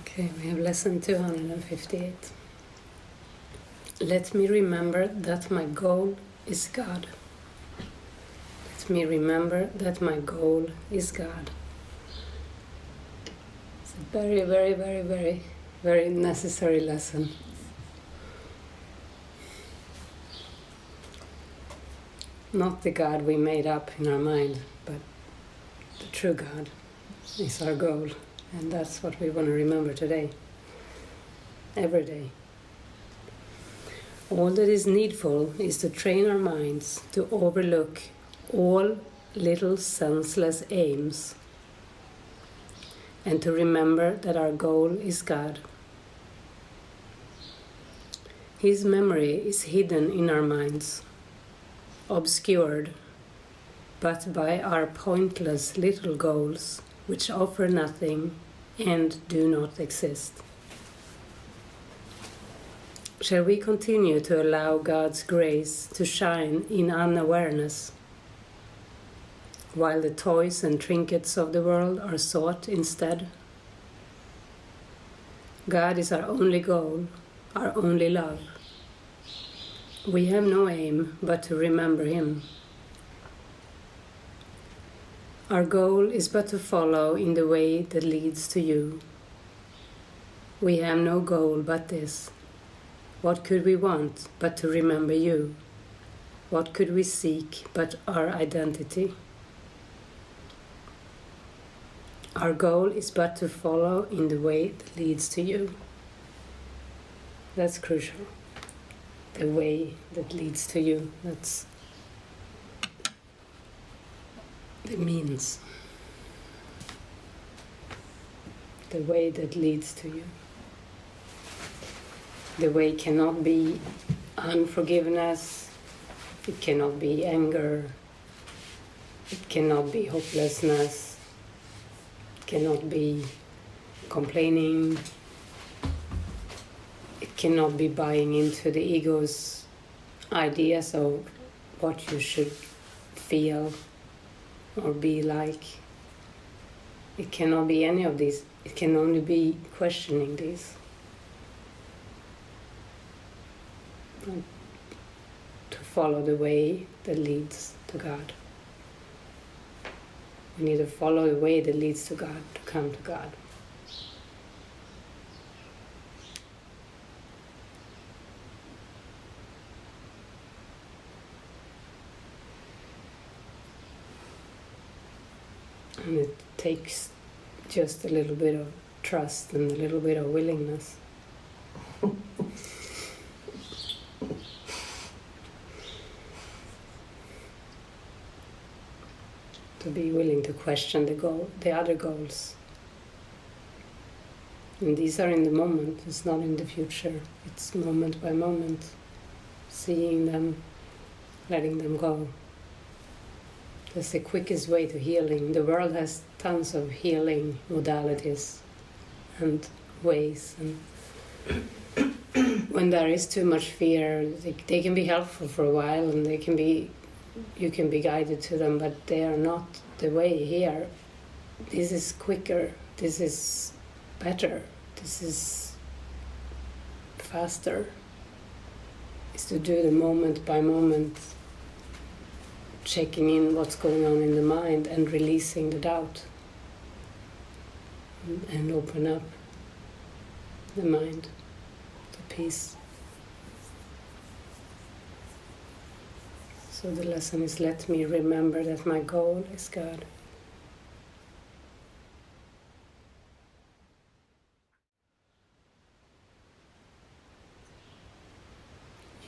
Okay, we have lesson 258. Let me remember that my goal is God. Let me remember that my goal is God. It's a very, very, very, very, very necessary lesson. Not the God we made up in our mind, but the true God is our goal. And that's what we want to remember today, every day. All that is needful is to train our minds to overlook all little senseless aims and to remember that our goal is God. His memory is hidden in our minds, obscured, but by our pointless little goals, which offer nothing and do not exist. Shall we continue to allow God's grace to shine in unawareness, while the toys and trinkets of the world are sought instead? God is our only goal, our only love. We have no aim but to remember Him. Our goal is but to follow in the way that leads to you. We have no goal but this. What could we want but to remember you? What could we seek but our identity? Our goal is but to follow in the way that leads to you. That's crucial. The way that leads to you. That's the means. The way that leads to you. The way cannot be unforgiveness, it cannot be anger, it cannot be hopelessness, it cannot be complaining, it cannot be buying into the ego's ideas of what you should feel or be like. It cannot be any of these. It can only be questioning these. To follow the way that leads to God. We need to follow the way that leads to God, to come to God. And it takes just a little bit of trust and a little bit of willingness. To be willing to question the other goals. And these are in the moment, it's not in the future. It's moment by moment, seeing them, letting them go. That's the quickest way to healing. The world has tons of healing modalities and ways. And when there is too much fear, they can be helpful for a while, and you can be guided to them, but they are not the way here. This is quicker, this is better, this is faster. It's to do the moment by moment, checking in what's going on in the mind and releasing the doubt. And open up the mind to peace. So the lesson is, let me remember that my goal is God.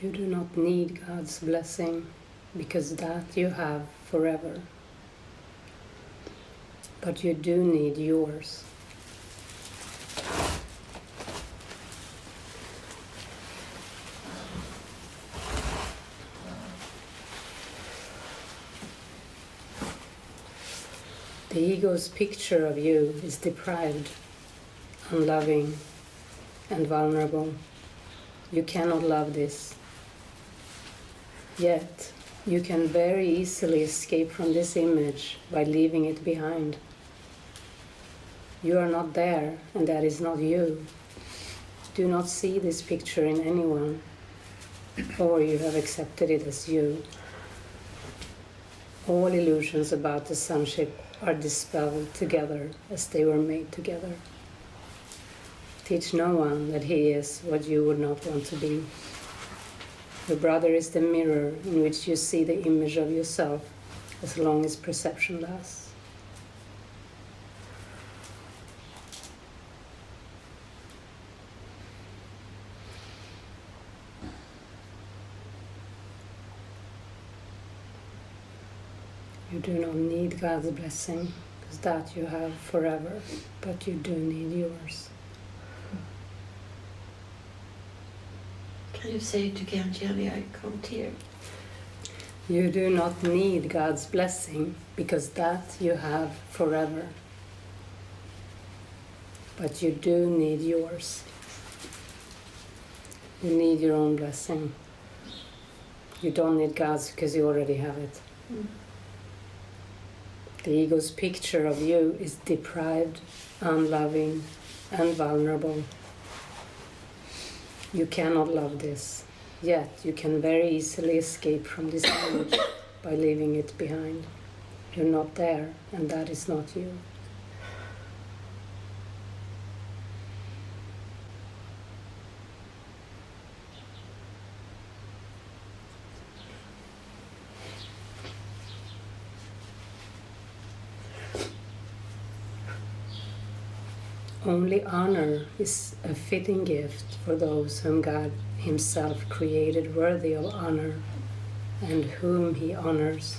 You do not need God's blessing, because that you have forever. But you do need yours. The ego's picture of you is deprived, unloving, and vulnerable. You cannot love this. Yet, you can very easily escape from this image by leaving it behind. You are not there, and that is not you. Do not see this picture in anyone, or you have accepted it as you. All illusions about the sonship are dispelled together as they were made together. Teach no one that he is what you would not want to be. Your brother is the mirror in which you see the image of yourself as long as perception lasts. You do not need God's blessing, because that you have forever, but you do need yours. Can you say it again, Jenny? I can't hear. You do not need God's blessing, because that you have forever, but you do need yours. You need your own blessing. You don't need God's because you already have it. Mm. The ego's picture of you is deprived, unloving, and vulnerable. You cannot love this, yet you can very easily escape from this image by leaving it behind. You're not there, and that is not you. Only honor is a fitting gift for those whom God Himself created worthy of honor and whom He honors.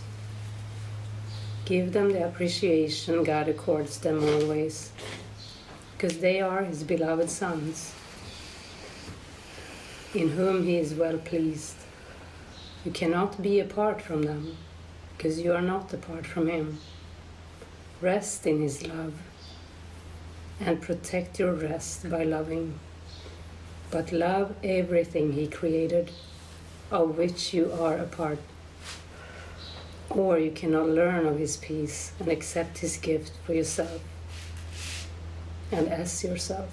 Give them the appreciation God accords them always, because they are His beloved sons, in whom He is well pleased. You cannot be apart from them, because you are not apart from Him. Rest in His love, and protect your rest by loving. But love everything He created, of which you are a part. Or you cannot learn of His peace and accept His gift for yourself and as yourself.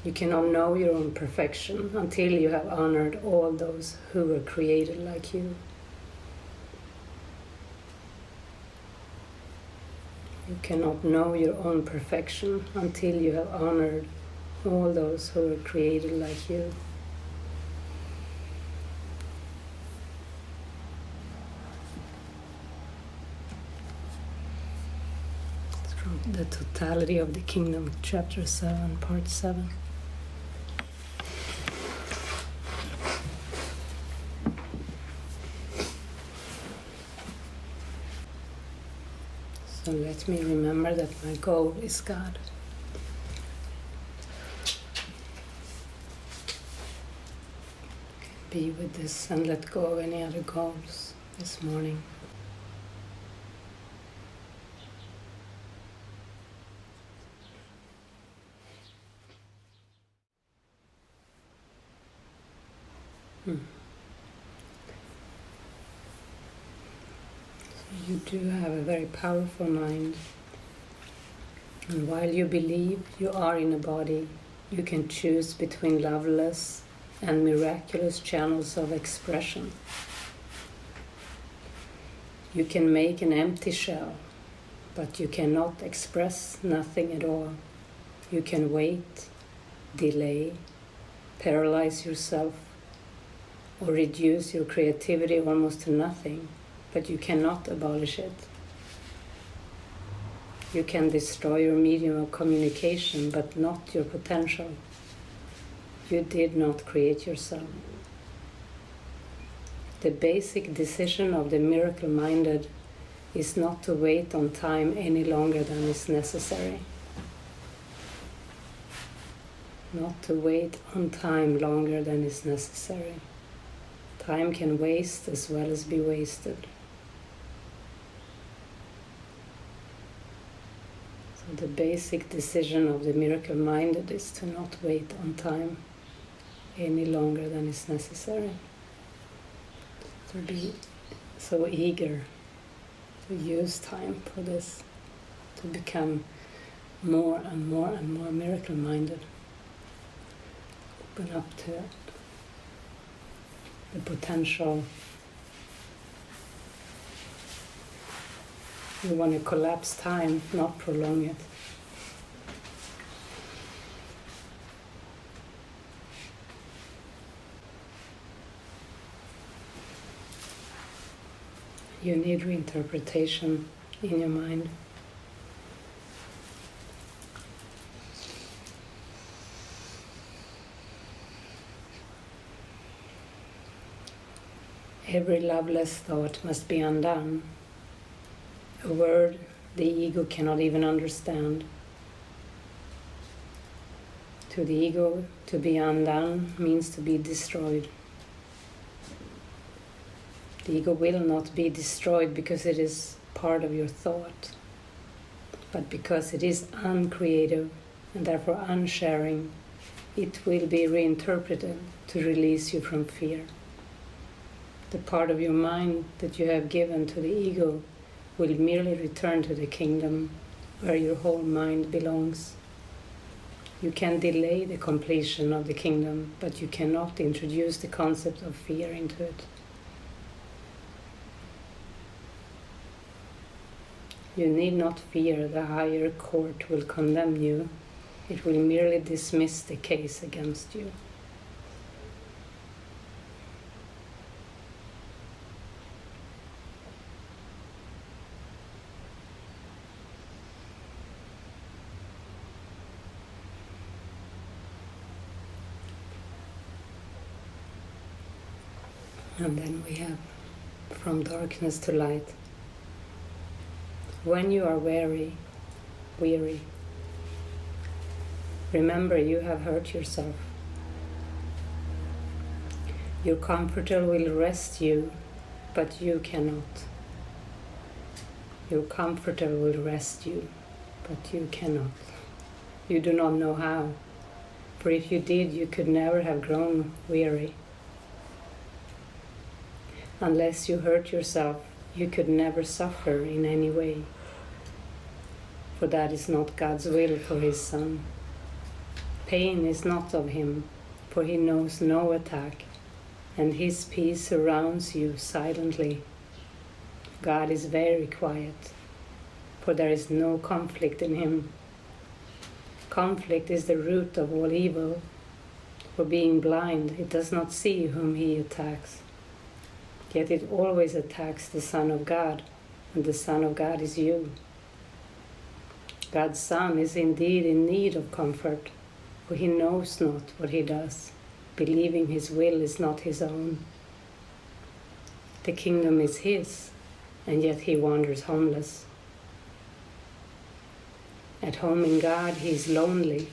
You cannot know your own perfection until you have honored all those who were created like you. You cannot know your own perfection until you have honored all those who were created like you. It's from The Totality of the Kingdom, Chapter 7, Part 7. So let me remember that my goal is God. Be with this and let go of any other goals this morning. You do have a very powerful mind, and while you believe you are in a body, you can choose between loveless and miraculous channels of expression. You can make an empty shell, but you cannot express nothing at all. You can wait, delay, paralyze yourself, or reduce your creativity almost to nothing, but you cannot abolish it. You can destroy your medium of communication, but not your potential. You did not create yourself. The basic decision of the miracle-minded is not to wait on time any longer than is necessary. Not to wait on time longer than is necessary. Time can waste as well as be wasted. So the basic decision of the miracle-minded is to not wait on time any longer than is necessary. To be so eager to use time for this. to become more and more and more miracle-minded. Open up to the potential. You want to collapse time, not prolong it. You need reinterpretation in your mind. Every loveless thought must be undone. A word the ego cannot even understand. To the ego, to be undone means to be destroyed. The ego will not be destroyed because it is part of your thought, but because it is uncreative and therefore unsharing, it will be reinterpreted to release you from fear. The part of your mind that you have given to the ego will merely return to the kingdom where your whole mind belongs. You can delay the completion of the kingdom, but you cannot introduce the concept of fear into it. You need not fear the higher court will condemn you. It will merely dismiss the case against you. And then we have from darkness to light. When you are weary, remember you have hurt yourself. Your comforter will rest you, but you cannot. Your comforter will rest you, but you cannot. You do not know how, for if you did, you could never have grown weary. Unless you hurt yourself, you could never suffer in any way, for that is not God's will for His Son. Pain is not of Him, for He knows no attack, and His peace surrounds you silently. God is very quiet, for there is no conflict in Him. Conflict is the root of all evil, for being blind, it does not see whom He attacks. Yet it always attacks the Son of God, and the Son of God is you. God's Son is indeed in need of comfort, for He knows not what He does, believing His will is not His own. The kingdom is His, and yet He wanders homeless. At home in God He is lonely,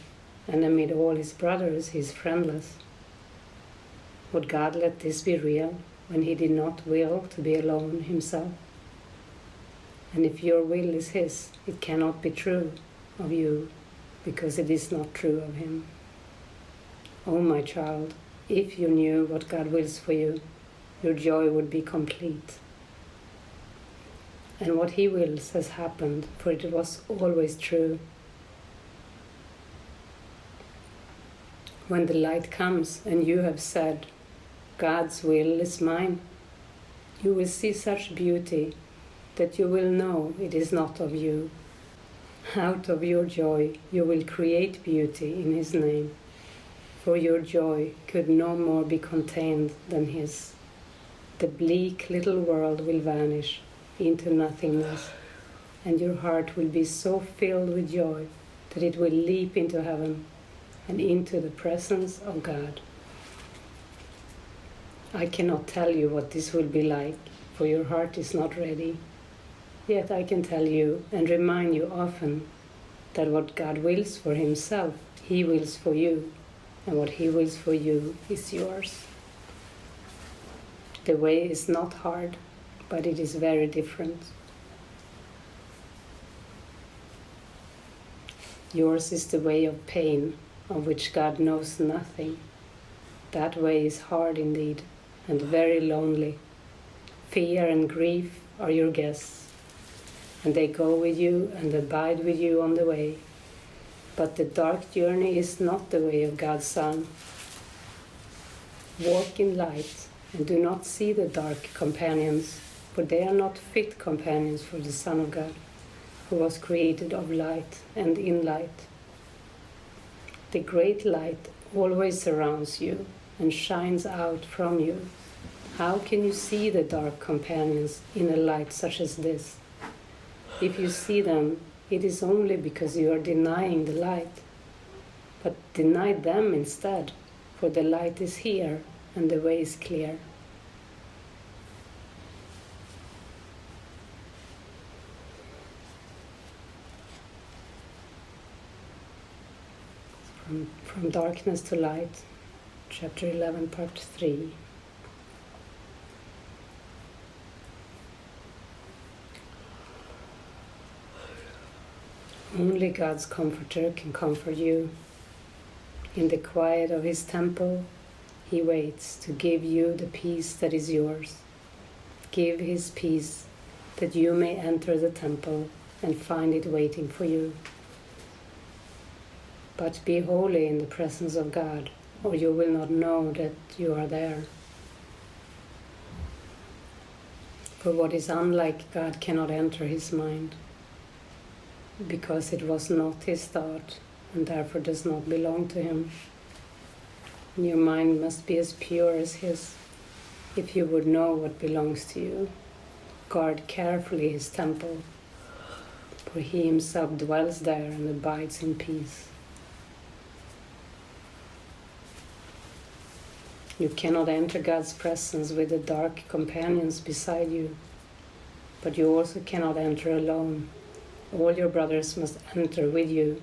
and amid all His brothers He is friendless. Would God let this be real, when He did not will to be alone Himself? And if your will is His, it cannot be true of you, because it is not true of Him. Oh, my child, if you knew what God wills for you, your joy would be complete. And what He wills has happened, for it was always true. When the light comes and you have said, God's will is mine, you will see such beauty that you will know it is not of you. Out of your joy you will create beauty in His name, for your joy could no more be contained than His. The bleak little world will vanish into nothingness, and your heart will be so filled with joy that it will leap into heaven and into the presence of God. I cannot tell you what this will be like, for your heart is not ready. Yet I can tell you and remind you often that what God wills for Himself, He wills for you, and what He wills for you is yours. The way is not hard, but it is very different. Yours is the way of pain, of which God knows nothing. That way is hard indeed, and very lonely. Fear and grief are your guests. and they go with you and abide with you on the way. But the dark journey is not the way of God's Son. Walk in light and do not see the dark companions, for they are not fit companions for the Son of God, who was created of light and in light. The great light always surrounds you and shines out from you. How can you see the dark companions in a light such as this? If you see them, it is only because you are denying the light. But deny them instead, for the light is here and the way is clear. From Darkness to Light, Chapter 11, Part 3. Only God's Comforter can comfort you. In the quiet of His temple, He waits to give you the peace that is yours. Give His peace that you may enter the temple and find it waiting for you. But be holy in the presence of God, or you will not know that you are there. For what is unlike God cannot enter His mind, because it was not His thought, and therefore does not belong to Him. Your mind must be as pure as His, if you would know what belongs to you. Guard carefully His temple, for He Himself dwells there and abides in peace. You cannot enter God's presence with the dark companions beside you, but you also cannot enter alone. All your brothers must enter with you,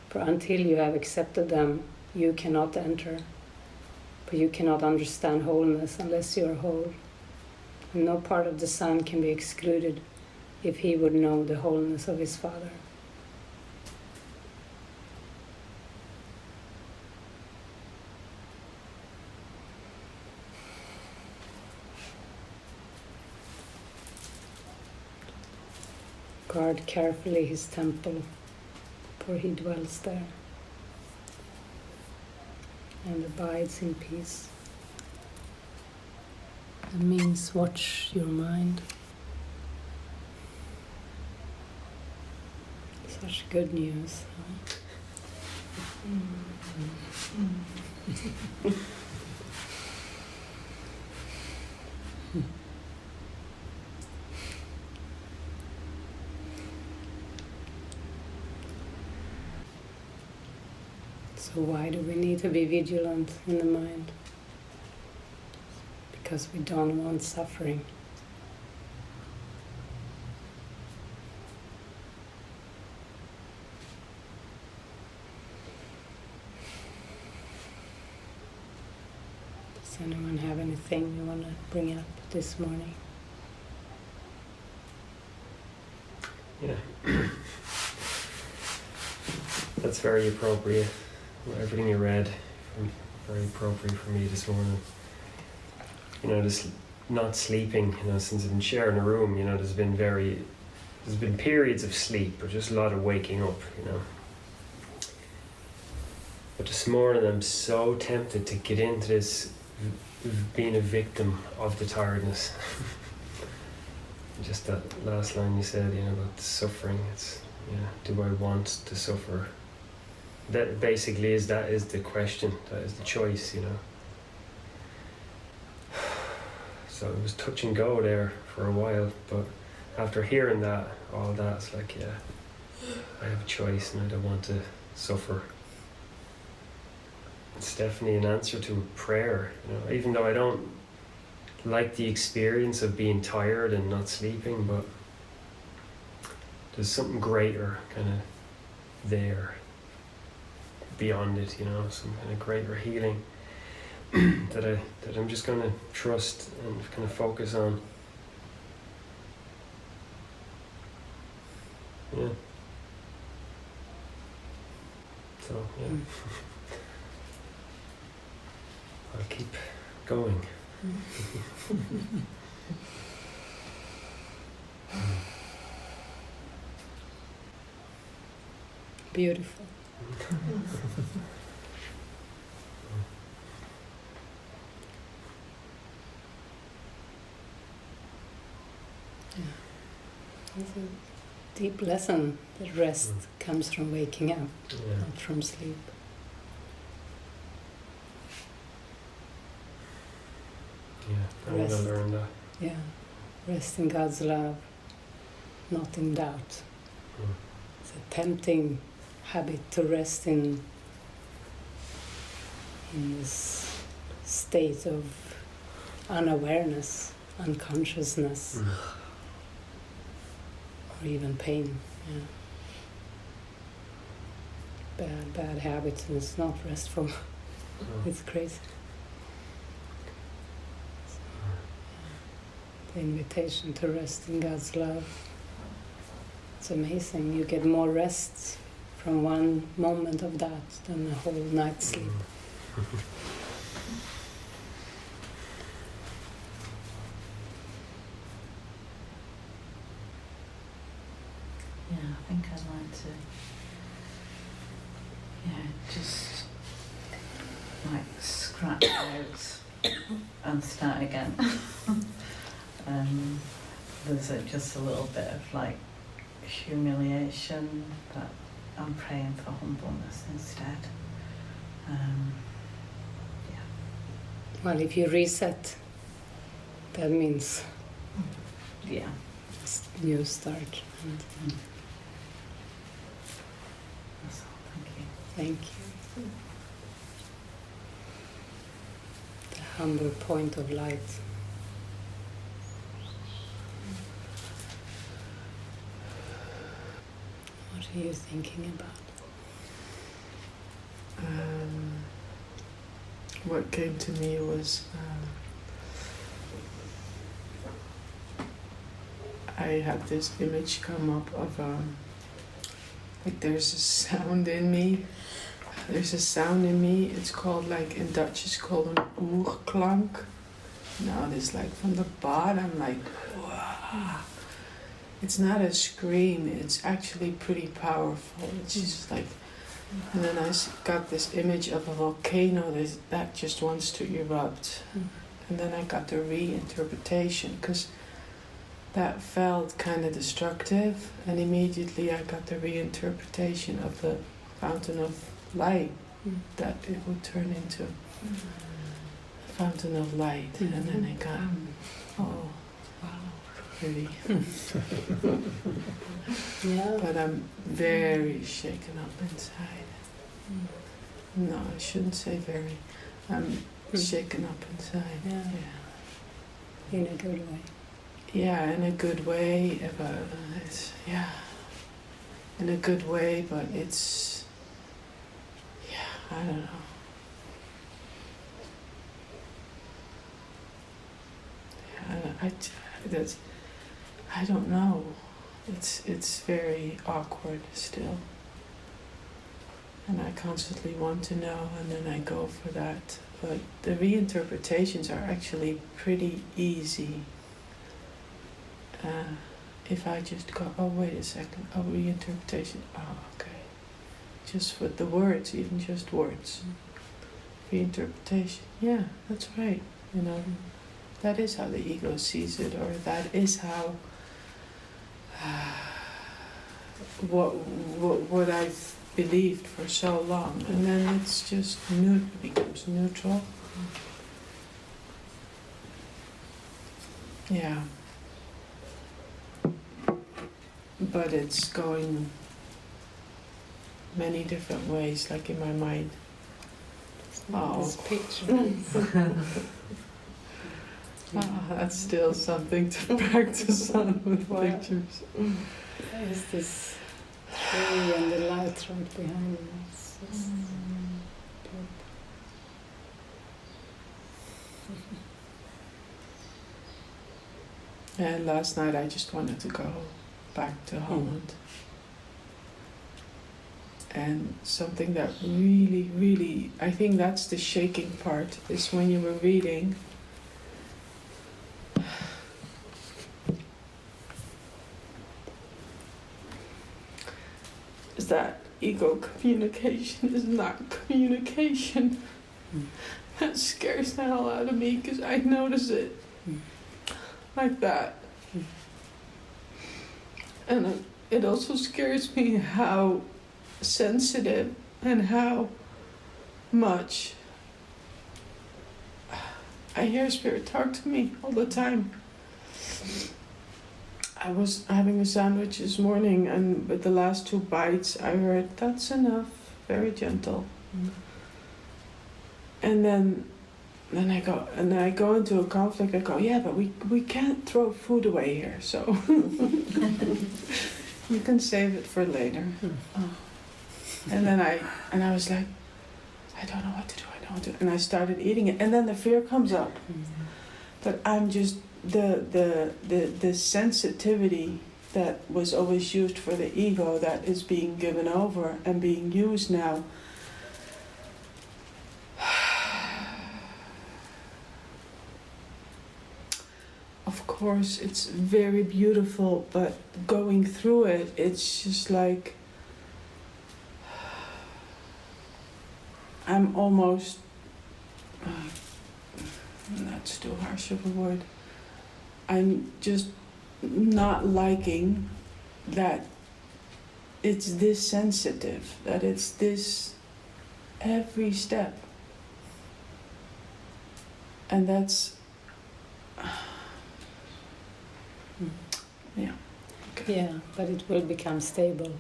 for until you have accepted them, you cannot enter. For you cannot understand wholeness unless you are whole. And no part of the Son can be excluded if He would know the wholeness of His Father. Guard carefully His temple, for He dwells there and abides in peace. It means watch your mind. Such good news. Huh? So why do we need to be vigilant in the mind? Because we don't want suffering. Does anyone have anything you want to bring up this morning? Yeah. That's very appropriate. Everything you read, very appropriate for me this morning. You know, just not sleeping, you know, since I've been sharing a room, you know, there's been periods of sleep, but just a lot of waking up, you know. But this morning I'm so tempted to get into this being a victim of the tiredness. Just that last line you said, you know, about the suffering, it's, you know, do I want to suffer? That basically is the question, that is the choice, you know. So it was touch and go there for a while, but after hearing that, all that, it's like, yeah, I have a choice and I don't want to suffer. It's definitely an answer to a prayer, you know, even though I don't like the experience of being tired and not sleeping, but there's something greater kind of there. Beyond it, you know, some kind of greater healing that I'm just going to trust and kind of focus on. Yeah. So, yeah. I'll keep going. beautiful. It's a deep lesson that rest comes from waking up, Yeah. not from sleep. Yeah, I want to Rest. learn that. Yeah, rest in God's love, not in doubt. Mm. It's a tempting habit to rest in this state of unawareness, unconsciousness, Mm. or even pain. Yeah. Bad habits, and it's not restful. Mm. It's crazy. The invitation to rest in God's love. It's amazing. You get more rest from one moment of that than a whole night's sleep. Yeah, I think I'd like to, just like scratch out and start again. There's just a little bit of like humiliation, but I'm praying for humbleness instead. Well, if you reset, that means Yeah. new start. And That's all. Thank you. thank you. The humble point of light. What are you thinking about? What came to me was I had this image come up of like there's a sound in me. There's a sound in me. It's called, like in Dutch, it's called an oerklank. Now it's like from the bottom, like wow. It's not a scream. It's actually pretty powerful. It's just like. And then I got this image of a volcano that just wants to erupt. And then I got the reinterpretation, because that felt kind of destructive, and immediately I got the reinterpretation of the fountain of light, that it would turn into a fountain of light. And then I got, oh, wow, pretty. Yeah. But I'm very shaken up inside. No, I shouldn't say very. I'm shaken up inside. Yeah. In a good way. Yeah, in a good way. But in a good way. But it's, I don't know. I don't know. It's very awkward still. And I constantly want to know, and then I go for that. But the reinterpretations are actually pretty easy. If I just go, oh wait a second, oh reinterpretation, oh okay. Just with the words, even just words. Reinterpretation, yeah, that's right. You know, that is how the ego sees it, or that is how what I've believed for so long, and then it's just becomes neutral. Yeah. But it's going many different ways, like in my mind. This picture. That's still something to practice on with pictures. There's this tree and the light right behind us. And last night I just wanted to go back to Holland. And something that really, really, I think that's the shaking part, is when you were reading. Is that ego communication is not communication. Mm. That scares the hell out of me because I notice it like that. And it also scares me how sensitive and how much I hear Spirit talk to me all the time. I was having a sandwich this morning, and with the last 2 bites I heard, "That's enough," very gentle. And then I go into a conflict. I go, "Yeah, but we can't throw food away here, so you can save it for later." And then I was like, I don't know what to do. And I started eating it, and then the fear comes up. But I'm just the sensitivity that was always used for the ego, that is being given over and being used now. Of course, it's very beautiful, but going through it, it's just like I'm almost, that's too harsh of a word, I'm just not liking that it's this sensitive, that it's this every step. And that's, yeah. Okay. Yeah, but it will become stable.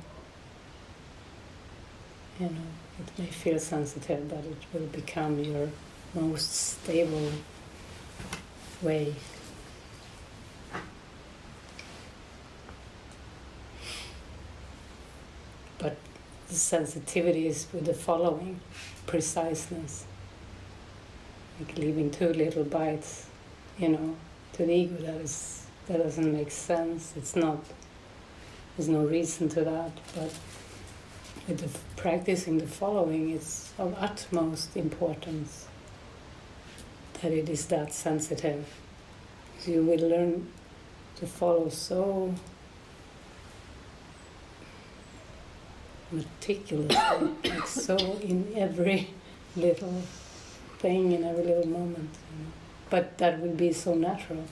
You know, it may feel sensitive, but it will become your most stable way. But the sensitivity is with the following preciseness. Like leaving 2 little bites, you know, to the ego, that doesn't make sense. It's not, there's no reason to that, but with the practicing the following, it's of utmost importance that it is that sensitive. So you will learn to follow so meticulously, like so in every little thing, in every little moment. You know? But that will be so natural.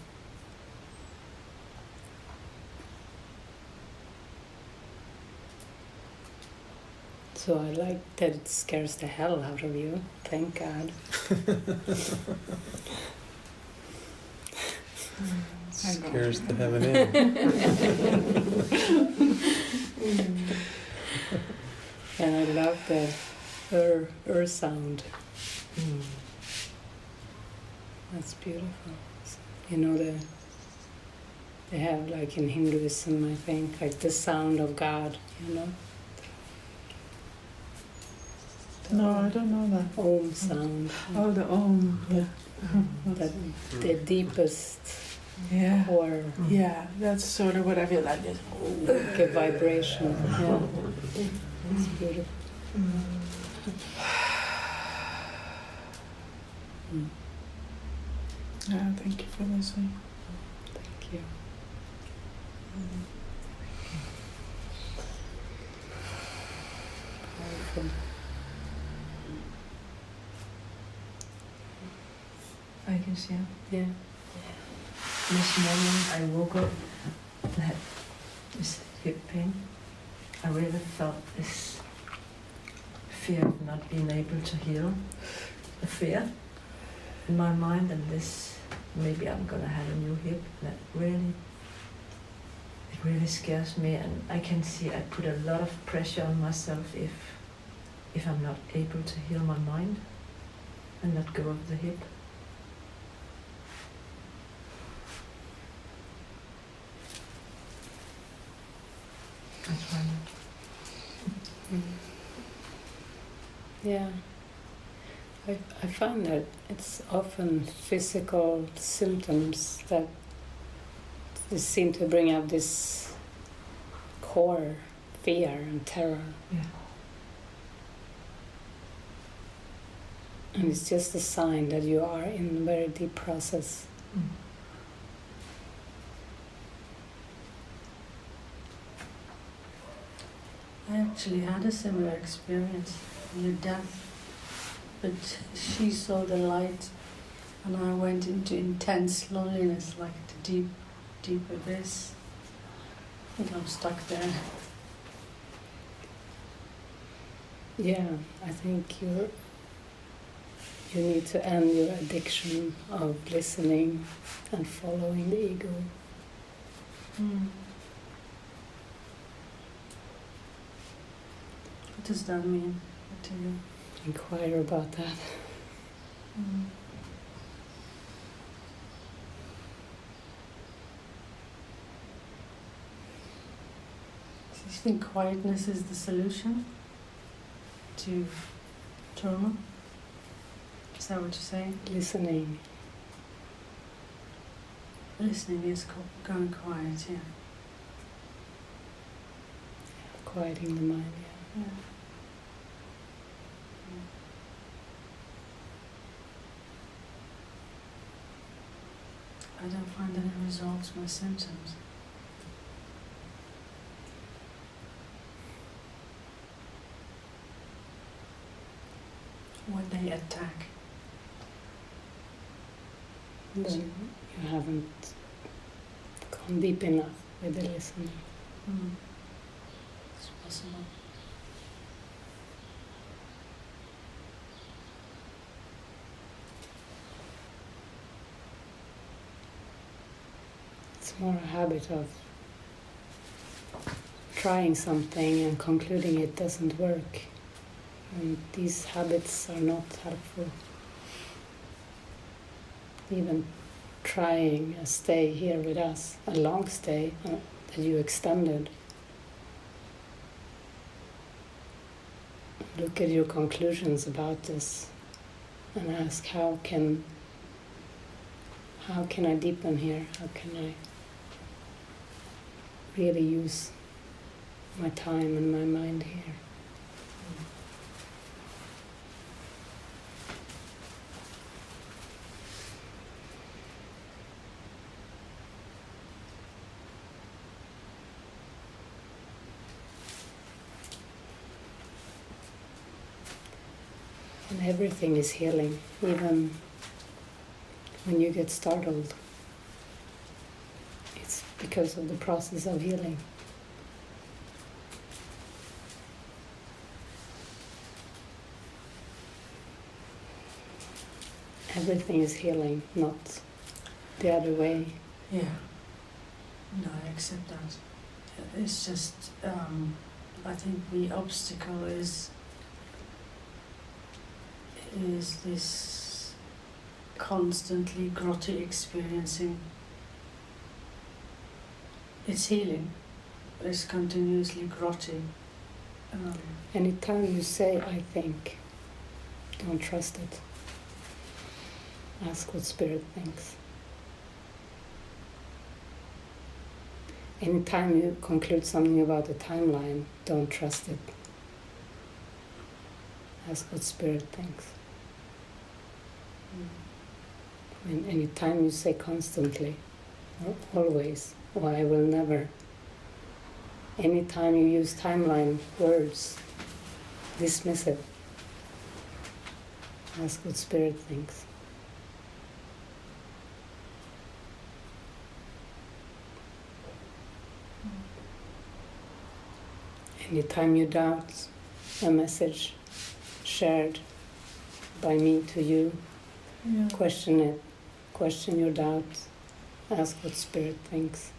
So I like that it scares the hell out of you. Thank God. Scares the heaven in. And I love the sound. That's beautiful. You know, they have, like in Hinduism, I think, like the sound of God, you know? No, I don't know that. Om sound. Oh, the Om, yeah. That the deepest Yeah. core, Yeah, that's sort of what I feel like. like a vibration. Yeah, it's beautiful. Yeah, thank you for listening. Thank you. Powerful. I can share. Yeah. This morning I woke up and had this hip pain. I really felt this fear of not being able to heal, the fear in my mind, and this, maybe I'm gonna have a new hip. That really, it really scares me, and I can see I put a lot of pressure on myself if I'm not able to heal my mind and let go of the hip. That's why. Yeah. I find that it's often physical symptoms that seem to bring out this core fear and terror. Yeah. And it's just a sign that you are in a very deep process. Mm. actually had a similar experience near death, but she saw the light, and I went into intense loneliness, like the deep, deep abyss. I think I'm stuck there. Yeah, I think you need to end your addiction of listening and following the ego. What does that mean? What do you? Inquire about that. Do you think quietness is the solution to trauma? Is that what you're saying? Listening. Listening is going quiet, yeah. Quieting the mind, yeah. Yeah. I don't find that it resolves my symptoms. When they attack. Then you haven't gone deep enough with the listening. It's possible. It's more a habit of trying something and concluding it doesn't work. And these habits are not helpful. Even trying a stay here with us, a long stay that you extended. Look at your conclusions about this and ask, how can I deepen here? How can I really use my time and my mind here? And everything is healing, even when you get startled. It's because of the process of healing. Everything is healing, not the other way. Yeah. No, I accept that. It's just, I think the obstacle is this constantly grotty experiencing. It's healing, but it's continuously grotty. Anytime you say, I think, don't trust it. Ask what Spirit thinks. Anytime you conclude something about the timeline, don't trust it. Ask what Spirit thinks. And anytime you say constantly, or always, or I will never, anytime you use timeline words, dismiss it. Ask what Spirit thinks. Anytime you doubt a message shared by me to you, question it, question your doubts, ask what Spirit thinks.